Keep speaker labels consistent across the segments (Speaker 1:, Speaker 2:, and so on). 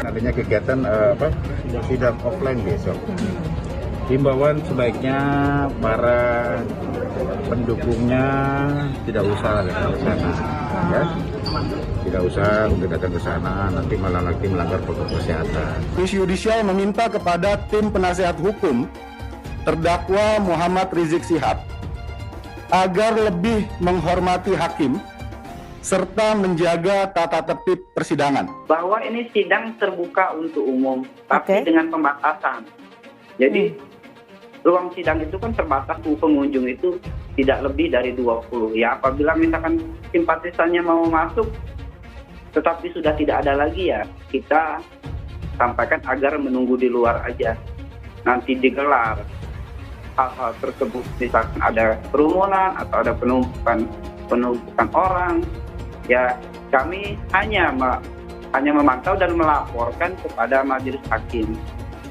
Speaker 1: Adanya kegiatan sidang offline besok. Himbauan sebaiknya para pendukungnya tidak usah datang ke sana, ya. Tidak usah untuk datang ke sana, nanti malah lagi melanggar protokol kesehatan.
Speaker 2: Komisi Yudisial meminta kepada tim penasehat hukum terdakwa Muhammad Rizik Syihab agar lebih menghormati hakim serta menjaga tata tertib persidangan.
Speaker 3: Bahwa ini sidang terbuka untuk umum, tapi dengan pembatasan. Jadi ruang sidang itu kan terbatas, pengunjung itu tidak lebih dari 20. Ya apabila misalkan simpatisannya mau masuk, tetapi sudah tidak ada lagi, ya kita sampaikan agar menunggu di luar aja. Nanti digelar hal-hal tersebut, misalkan ada kerumunan atau ada penumpukan orang, ya kami hanya memantau dan melaporkan kepada majelis hakim.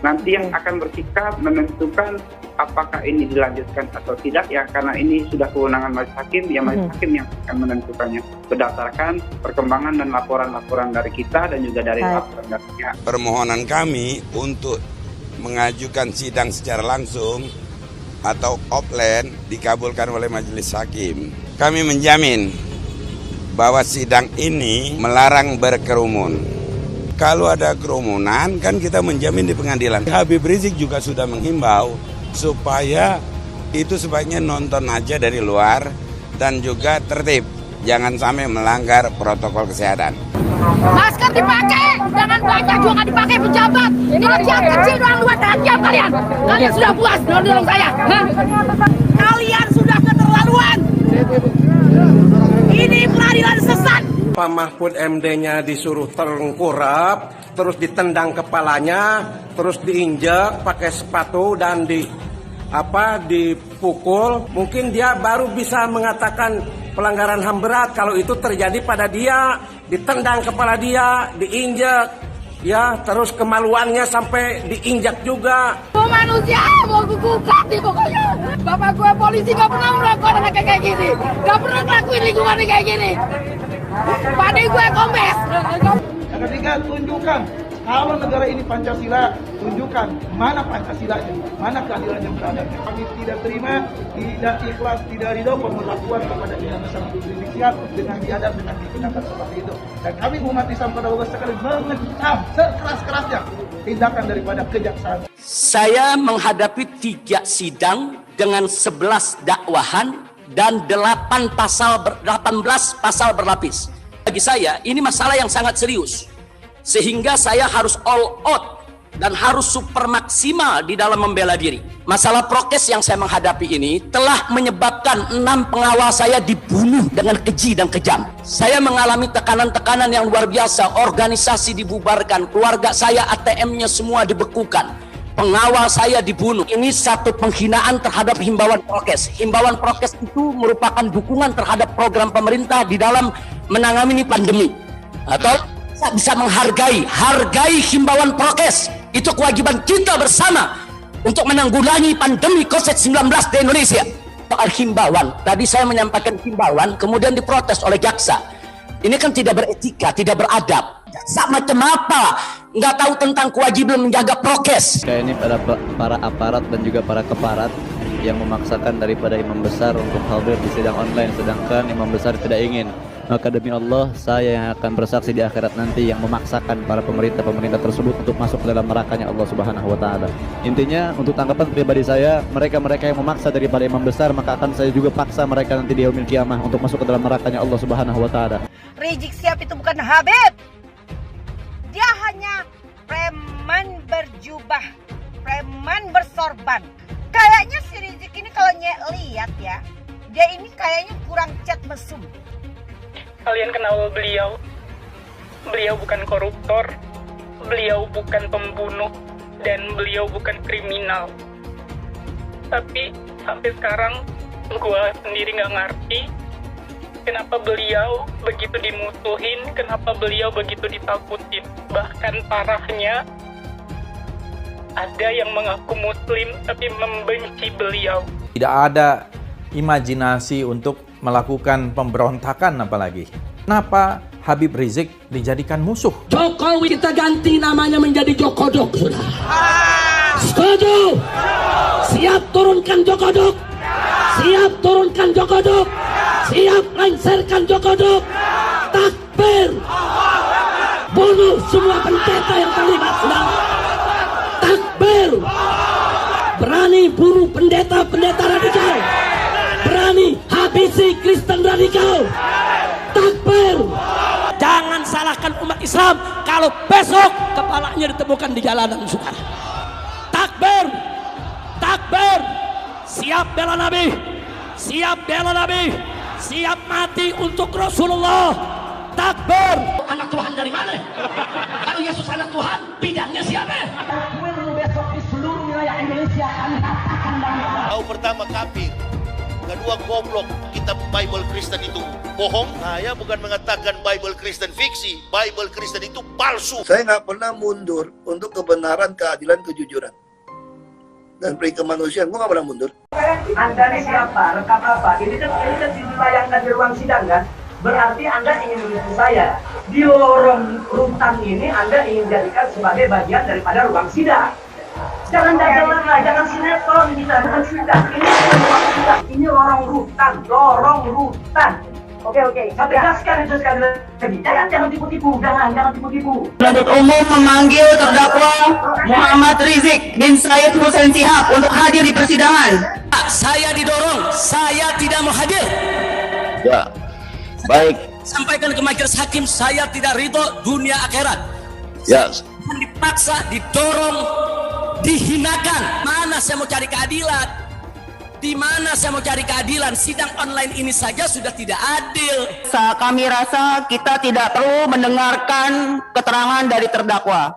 Speaker 3: Nanti yang akan bersikap menentukan apakah ini dilanjutkan atau tidak, ya karena ini sudah kewenangan majelis hakim, ya majelis hakim yang akan menentukannya berdasarkan perkembangan dan laporan-laporan dari kita dan juga dari laporan dari pihak.
Speaker 4: Permohonan kami untuk mengajukan sidang secara langsung atau offline dikabulkan oleh majelis hakim. Kami menjamin bahwa sidang ini melarang berkerumun. Kalau ada kerumunan kan kita menjamin di pengadilan. Habib Rizik juga sudah menghimbau supaya itu sebaiknya nonton aja dari luar dan juga tertib. Jangan sampai melanggar protokol kesehatan.
Speaker 5: Masker dipakai, jangan banyak juga nggak dipakai pejabat. Ini kecil kecil doang 2 jam kalian. Kalian sudah puas dorong saya. Kalian sudah keterlaluan. Ini peradilan sesat.
Speaker 6: Pak Mahfud MD-nya disuruh terengkurap, terus ditendang kepalanya, terus diinjek pakai sepatu dan dipukul. Mungkin dia baru bisa mengatakan pelanggaran HAM berat kalau itu terjadi pada dia, ditendang kepala dia, diinjek, ya terus kemaluannya sampai diinjak juga.
Speaker 5: Mau manusia, mau gugat nih pokoknya. Bapak gue polisi gak pernah melakukan anak kayak gini, gak pernah ngelakuin lingkungan kayak gini. Padahal gue kombes.
Speaker 7: Ketika tunjukkan kalau negara ini Pancasila, tunjukkan mana Pancasilanya, mana keadilan yang berada. Kami tidak terima, tidak ikhlas, tidak ridho pemberlakuan kepada Indonesia Rizik Syihab dengan biadab, dengan digunakan seperti itu. Dan kami umat Islam pada Allah sekali mengecam sekeras-kerasnya tindakan daripada kejaksaan.
Speaker 8: Saya menghadapi 3 sidang dengan 11 dakwahan dan 18 pasal berlapis. Bagi saya ini masalah yang sangat serius, sehingga saya harus all out dan harus super maksimal di dalam membela diri. Masalah prokes yang saya menghadapi ini telah menyebabkan 6 pengawal saya dibunuh dengan keji dan kejam. Saya mengalami tekanan-tekanan yang luar biasa, organisasi dibubarkan, keluarga saya ATM-nya semua dibekukan. Pengawal saya dibunuh. Ini satu penghinaan terhadap himbauan prokes. Himbauan prokes itu merupakan dukungan terhadap program pemerintah di dalam menangani pandemi. Atau bisa hargai himbauan prokes. Itu kewajiban kita bersama untuk menanggulangi pandemi COVID-19 di Indonesia. Soal himbauan, tadi saya menyampaikan himbauan, kemudian diprotes oleh jaksa. Ini kan tidak beretika, tidak beradab. Jaksa macam apa nggak tahu tentang kewajiban menjaga prokes.
Speaker 9: Kayak ini para aparat dan juga para keparat yang memaksakan daripada imam besar untuk hadir di sidang online, sedangkan imam besar tidak ingin. Maka demi Allah, saya yang akan bersaksi di akhirat nanti yang memaksakan para pemerintah tersebut untuk masuk ke dalam nerakanya Allah Subhanahu wa taala. Intinya, untuk tanggapan pribadi saya, mereka yang memaksa daripada imam besar, maka akan saya juga paksa mereka nanti di yaumil kiamah untuk masuk ke dalam nerakanya Allah Subhanahu wa taala.
Speaker 5: Rizik Syihab itu bukan Habib. Dia hanya preman berjubah, preman bersorban. Kayaknya si Rizik ini kalau lihat ya, dia ini kayaknya kurang cat mesum.
Speaker 10: Kalian kenal beliau? Beliau bukan koruptor, beliau bukan pembunuh, dan beliau bukan kriminal. Tapi sampai sekarang gue sendiri nggak ngerti kenapa beliau begitu dimusuhin, kenapa beliau begitu ditakutin. Bahkan parahnya, ada yang mengaku muslim tapi membenci beliau.
Speaker 11: Tidak ada imajinasi untuk melakukan pemberontakan apalagi. Kenapa Habib Rizik dijadikan musuh?
Speaker 8: Jokowi kita ganti namanya menjadi Jokodok sudah. Setuju? Siap turunkan Jokodok. Siap turunkan Jokodok. Siap lengserkan Jokodok. Takbir. Bunuh semua pendeta yang terlibat sudah. Takbir. Berani bunuh pendeta-pendeta radikal. Berani habisi Kristen radikal. Takbir. Jangan salahkan umat Islam kalau besok kepalanya ditemukan di jalanan, saudara. Takbir. Takbir. Siap bela Nabi. Siap bela Nabi. Siap mati untuk Rasulullah. Takbir. Anak Tuhan dari mana? Kalau Yesus anak Tuhan, bidangnya siapa? Besok di seluruh wilayah Indonesia kami katakan
Speaker 12: tahu pertama kafir, kedua goblok. Kitab Bible Kristen itu bohong. Saya bukan mengatakan Bible Kristen fiksi, Bible Kristen itu palsu. Saya nggak pernah mundur untuk kebenaran, keadilan, kejujuran dan peri kemanusiaan. Gue nggak pernah mundur.
Speaker 3: Anda ini siapa? Rekam apa? Ini kan ditayangkan di ruang sidang kan? Berarti Anda ingin menipu saya. Di lorong rutan ini Anda ingin jadikan sebagai bagian daripada ruang sidang. Jangan dagelan lah, jangan sinetron kita, bukan sidang. Ini ruang sidang, ini lorong rutan. Oke. Saya tegaskan itu sekali lagi. Jangan tipu-tipu, jangan tipu-tipu.
Speaker 13: Penuntut umum memanggil terdakwa Muhammad Rizik bin Syed Hussein Syihab untuk hadir di persidangan.
Speaker 8: Saya didorong, saya tidak mau hadir.
Speaker 9: Ya, baik.
Speaker 8: Sampaikan ke majelis hakim, saya tidak ridho dunia akhirat.
Speaker 9: Ya.
Speaker 8: Saya dipaksa, didorong, dihinakan. Mana saya mau cari keadilan? Di mana saya mau cari keadilan? Sidang online ini saja sudah tidak adil.
Speaker 13: Kami rasa kita tidak perlu mendengarkan keterangan dari terdakwa.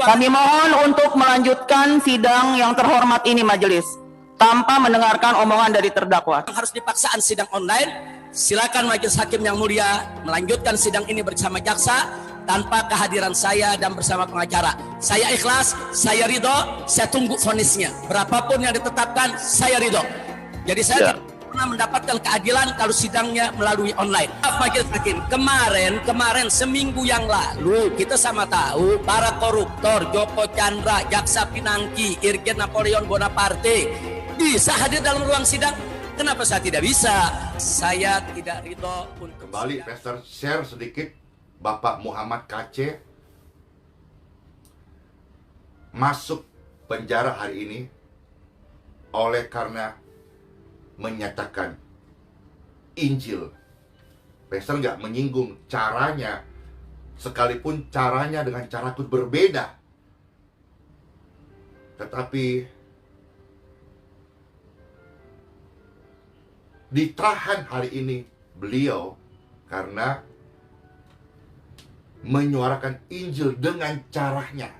Speaker 13: Kami mohon untuk melanjutkan sidang yang terhormat ini majelis tanpa mendengarkan omongan dari terdakwa.
Speaker 8: Harus dipaksaan sidang online. Silakan majelis hakim yang mulia melanjutkan sidang ini bersama jaksa tanpa kehadiran saya dan bersama pengacara. Saya ikhlas, saya ridho, saya tunggu vonisnya. Berapapun yang ditetapkan, saya ridho. Jadi saya tidak pernah mendapatkan keadilan kalau sidangnya melalui online. Majelis hakim, kemarin seminggu yang lalu kita sama tahu para koruptor Joko Chandra, Jaksa Pinangki, Irjen Napoleon Bonaparte bisa hadir dalam ruang sidang. Kenapa saya tidak bisa? Saya tidak ridho untuk
Speaker 12: kembali Pastor share sedikit. Bapak Muhammad KC masuk penjara hari ini oleh karena menyatakan Injil. Pastor nggak menyinggung caranya, sekalipun caranya dengan caraku berbeda. Tetapi ditahan hari ini beliau karena menyuarakan Injil dengan caranya.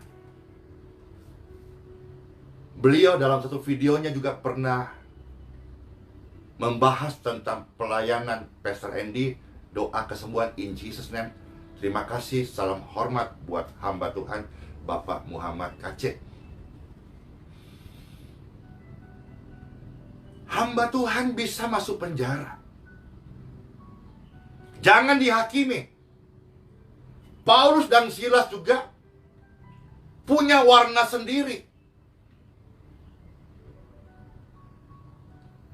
Speaker 12: Beliau dalam satu videonya juga pernah membahas tentang pelayanan Pastor Andy, doa kesembuhan in Jesus name. Terima kasih, salam hormat buat hamba Tuhan Bapak Muhammad KC. Hamba Tuhan bisa masuk penjara. Jangan dihakimi. Paulus dan Silas juga punya warna sendiri.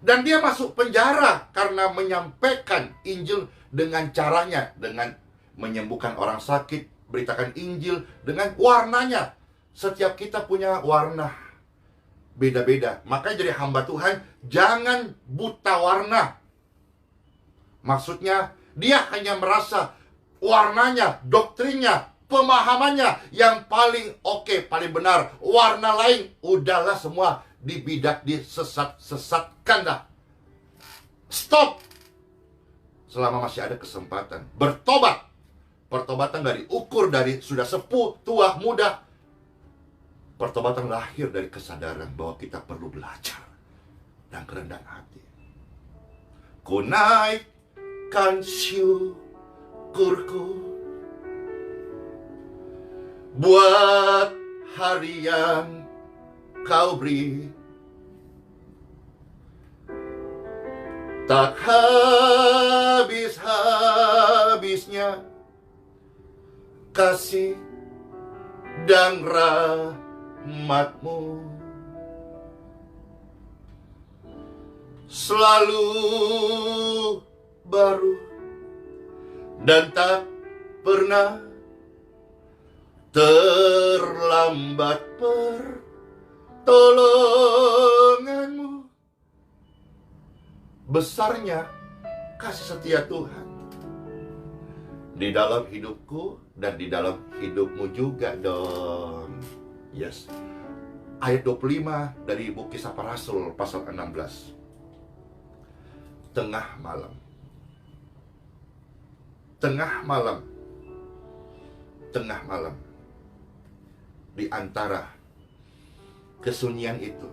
Speaker 12: Dan dia masuk penjara karena menyampaikan Injil dengan caranya, dengan menyembuhkan orang sakit, beritakan Injil dengan warnanya. Setiap kita punya warna beda-beda. Makanya jadi hamba Tuhan, jangan buta warna. Maksudnya, dia hanya merasa warnanya, doktrinnya, pemahamannya yang paling oke, paling benar. Warna lain, udahlah semua dibidak, disesat-sesatkan dah. Stop. Selama masih ada kesempatan. Bertobat. Pertobatan nggak diukur dari sudah sepuh, tua, muda. Pertobatan lahir dari kesadaran bahwa kita perlu belajar dan kerendahan hati. Ku naikkan syukurku buat hari yang kau beri, tak habis-habisnya kasih dan rahmat-Mu. Selalu baru dan tak pernah terlambat pertolongan-Mu. Besarnya kasih setia Tuhan di dalam hidupku dan di dalam hidupmu juga dong. Yes. Ayat 25 dari buku Kisah Para Rasul pasal 16. Tengah malam. Tengah malam. Tengah malam. Di antara kesunyian itu,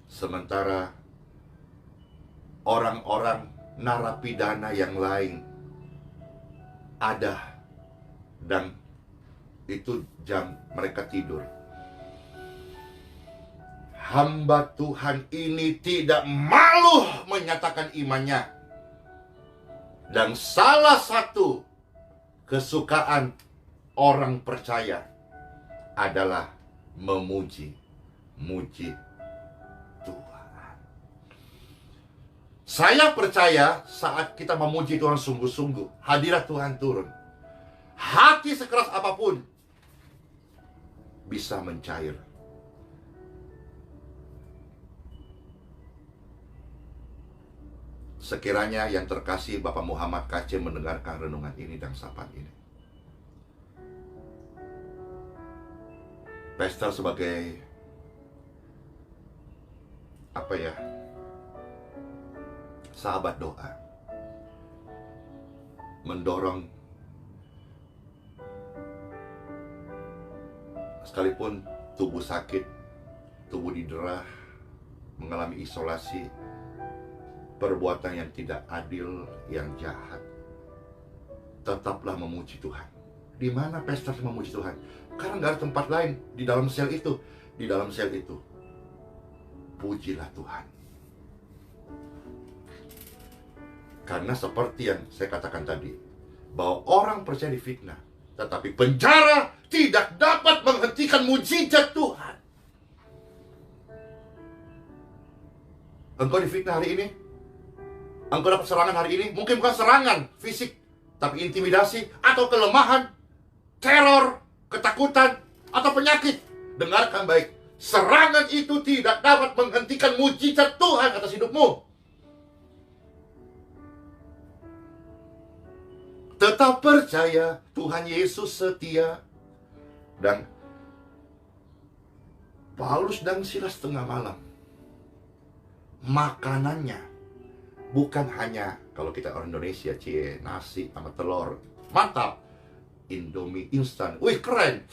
Speaker 12: sementara orang-orang narapidana yang lain ada dan itu jam mereka tidur, hamba Tuhan ini tidak malu menyatakan imannya. Dan salah satu kesukaan orang percaya adalah memuji Tuhan. Saya percaya saat kita memuji Tuhan sungguh-sungguh, hadirat Tuhan turun. Hati sekeras apapun bisa mencair. Sekiranya yang terkasih Bapak Muhammad KC mendengarkan renungan ini dan sapaan ini, Pastor sebagai sahabat doa, mendorong sekalipun tubuh sakit, tubuh didera, mengalami isolasi, perbuatan yang tidak adil, yang jahat, tetaplah memuji Tuhan. Di mana pastor memuji Tuhan? Karena nggak ada tempat lain di dalam sel itu. Di dalam sel itu, pujilah Tuhan. Karena seperti yang saya katakan tadi, bahwa orang percaya difitnah, tetapi penjara tidak dapat menghentikan mujizat Tuhan. Engkau difitnah hari ini, engkau dapat serangan hari ini, mungkin bukan serangan fisik, tapi intimidasi atau kelemahan, teror, ketakutan, atau penyakit. Dengarkan baik, serangan itu tidak dapat menghentikan mujizat Tuhan atas hidupmu. Tetap percaya Tuhan Yesus setia. Dan Paulus dan Silas tengah malam, makanannya bukan hanya, kalau kita orang Indonesia, nasi sama telur, mantap, Indomie instan, wih keren.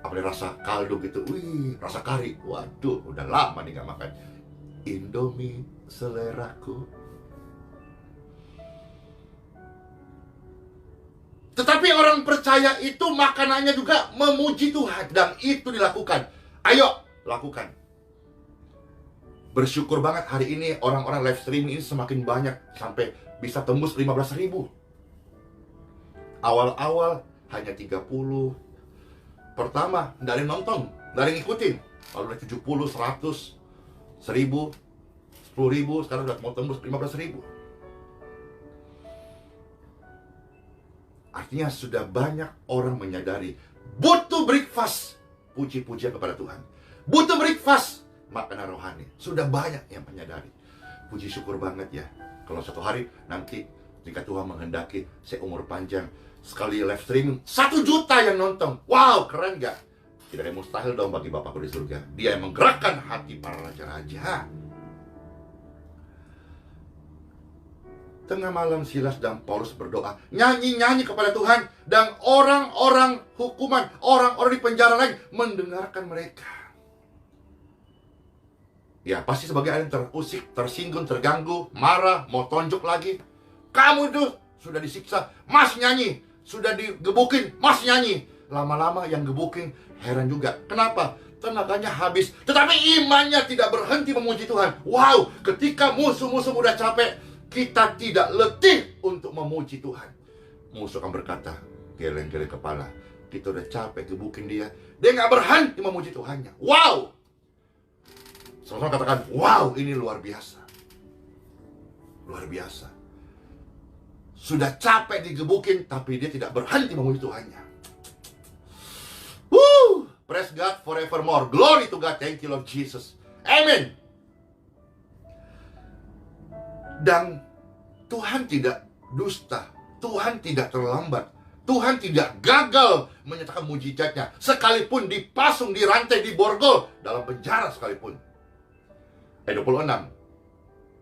Speaker 12: Apalagi rasa kaldu gitu, wih rasa kari, waduh udah lama nih gak makan. Indomie seleraku. Tetapi orang percaya itu makanannya juga memuji Tuhan. Dan itu dilakukan. Ayo, lakukan. Bersyukur banget hari ini orang-orang live streaming ini semakin banyak. Sampai bisa tembus 15.000. Awal-awal hanya 30. Pertama, nggak ada yang nonton, nggak ada yang ngikutin. Lalu udah 70, 100, 1000, 10.000, sekarang udah mau tembus 15.000. Artinya sudah banyak orang menyadari butuh breakfast, puji-pujian kepada Tuhan. Butuh breakfast, makanan rohani. Sudah banyak yang menyadari. Puji syukur banget ya. Kalau suatu hari nanti jika Tuhan menghendaki saya umur panjang, sekali live streaming 1 juta yang nonton. Wow, keren gak? Tidak ada yang mustahil dong bagi Bapakku di surga. Dia yang menggerakkan hati para raja-raja. Tengah malam Silas dan Paulus berdoa, nyanyi-nyanyi kepada Tuhan, dan orang-orang hukuman, orang-orang di penjara lain mendengarkan mereka. Ya, pasti sebagai orang yang terusik, tersinggung, terganggu, marah, mau tonjok lagi. Kamu itu sudah disiksa, masih nyanyi. Sudah digebukin, masih nyanyi. Lama-lama yang gebukin heran juga. Kenapa? Tenaganya habis, tetapi imannya tidak berhenti memuji Tuhan. Wow, ketika musuh-musuh udah capek, kita tidak letih untuk memuji Tuhan. Musuh akan berkata, geleng-geleng kepala. Kita udah capek gebukin dia. Dia nggak berhenti memuji Tuhannya. Wow! Sama-sama katakan, wow, ini luar biasa. Luar biasa. Sudah capek digebukin, tapi dia tidak berhenti memuji Tuhannya. Woo! Praise God forevermore. Glory to God. Thank you Lord Jesus. Amen. Dan Tuhan tidak dusta, Tuhan tidak terlambat, Tuhan tidak gagal menyatakan mujizatnya, sekalipun dipasung, dirantai, diborgol, dalam penjara sekalipun. Ayat 26,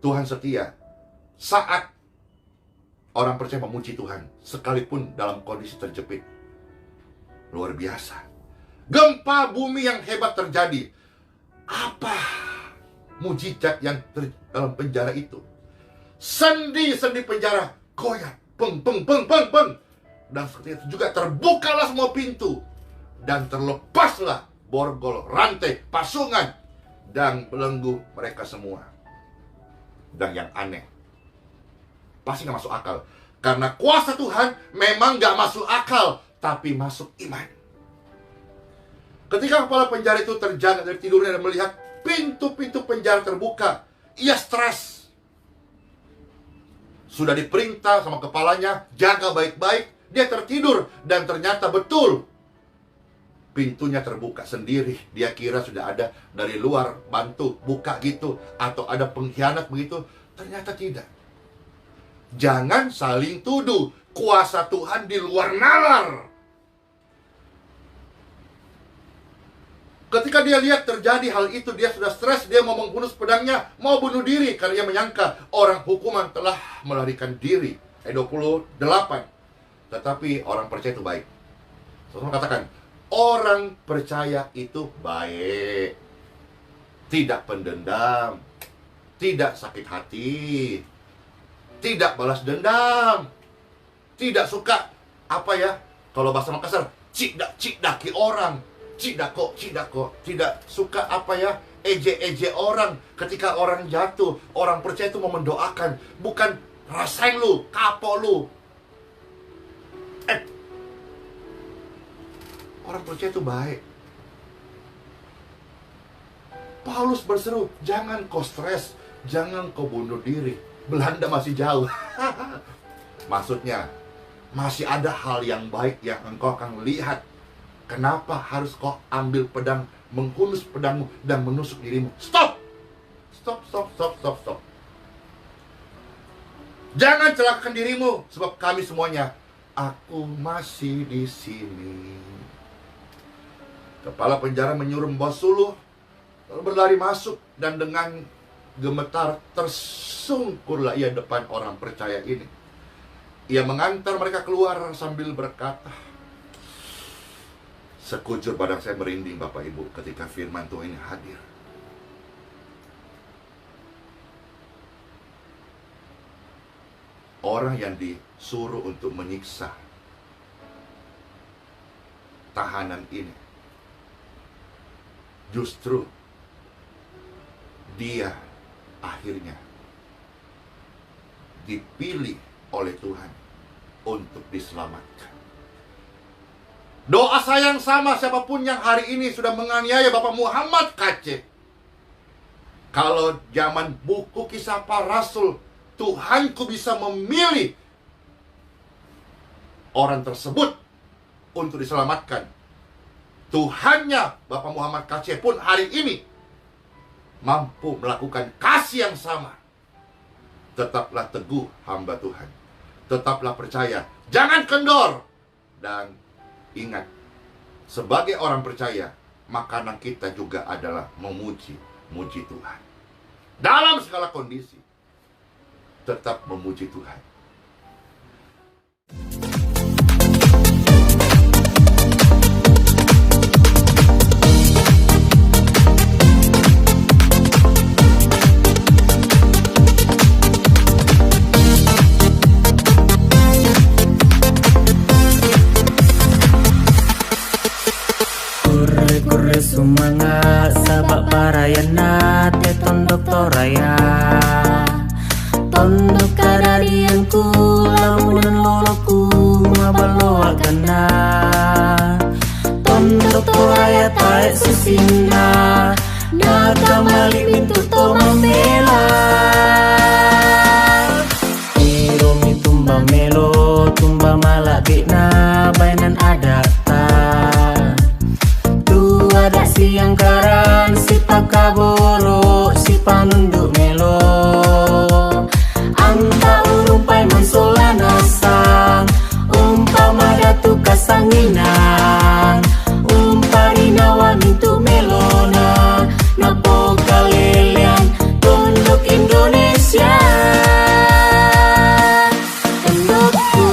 Speaker 12: Tuhan setia saat orang percaya memuji Tuhan, sekalipun dalam kondisi terjepit. Luar biasa. Gempa bumi yang hebat terjadi. Apa mujizat yang dalam penjara itu? Sendi-sendi penjara goyah, peng. Dan seperti itu juga terbukalah semua pintu, dan terlepaslah borgol, rantai, pasungan, dan belenggu mereka semua. Dan yang aneh, pasti gak masuk akal, karena kuasa Tuhan memang gak masuk akal, tapi masuk iman. Ketika kepala penjara itu terjaga dari tidurnya dan melihat pintu-pintu penjara terbuka, ia stres. Sudah diperintah sama kepalanya, jaga baik-baik, dia tertidur, dan ternyata betul pintunya terbuka sendiri. Dia kira sudah ada dari luar bantu buka gitu, atau ada pengkhianat begitu. Ternyata tidak. Jangan saling tuduh. Kuasa Tuhan di luar nalar. Ketika dia lihat terjadi hal itu, dia sudah stres, dia mau menghunus pedangnya, mau bunuh diri, karena dia menyangka orang hukuman telah melarikan diri. Ayat 28. Tetapi orang percaya itu baik. Saudara katakan, orang percaya itu baik, tidak pendendam, tidak sakit hati, tidak balas dendam, tidak suka, apa ya, kalau bahasa Makassar, cik-daki orang. Cidako, tidak suka apa ya, eje orang. Ketika orang jatuh, orang percaya itu mau mendoakan, bukan rasain lu, kapok lu. Orang percaya itu baik. Paulus berseru, jangan kau stres, jangan kau bunuh diri. Belanda masih jauh. Maksudnya, masih ada hal yang baik yang engkau akan lihat. Kenapa harus kau ambil pedang, menghunus pedangmu, dan menusuk dirimu? Stop! Stop. Jangan celakakan dirimu, sebab kami semuanya, aku masih di sini. Kepala penjara menyuruh membawa suluh, lalu berlari masuk, dan dengan gemetar tersungkurlah ia depan orang percaya ini. Ia mengantar mereka keluar sambil berkata, sekujur badan saya merinding Bapak Ibu ketika firman Tuhan ini hadir. Orang yang disuruh untuk menyiksa tahanan ini, justru dia akhirnya dipilih oleh Tuhan untuk diselamatkan. Doa saya yang sama siapapun yang hari ini sudah menganiaya Bapak Muhammad KC. Kalau zaman buku Kisah Para Rasul, Tuhanku bisa memilih orang tersebut untuk diselamatkan. Tuhannya Bapak Muhammad KC pun hari ini mampu melakukan kasih yang sama. Tetaplah teguh hamba Tuhan. Tetaplah percaya. Jangan kendor. Dan ingat, sebagai orang percaya, makanan kita juga adalah memuji Tuhan. Dalam segala kondisi, tetap memuji Tuhan.
Speaker 14: Semangat sabak parayana te tondok toraya tondok kadarianku lamunan loloku mabaloa gana tondok toraya taek susina naga malik mintu toma mela iromi tumba melo tumba malak bina bainan adata ada siang karan, si pakaboro, si panunduk melo anta urumpai mansolana sang umpama datu kasanginan umparina wa mintu melona napo kalelian tunduk Indonesia tundukku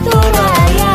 Speaker 14: toraya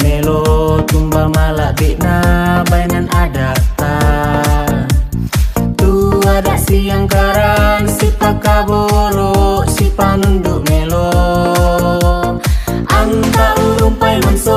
Speaker 14: melo tumba malak bina bainan adata tu ada siang karan si pakaboro si panunduk melo anta urumpai manso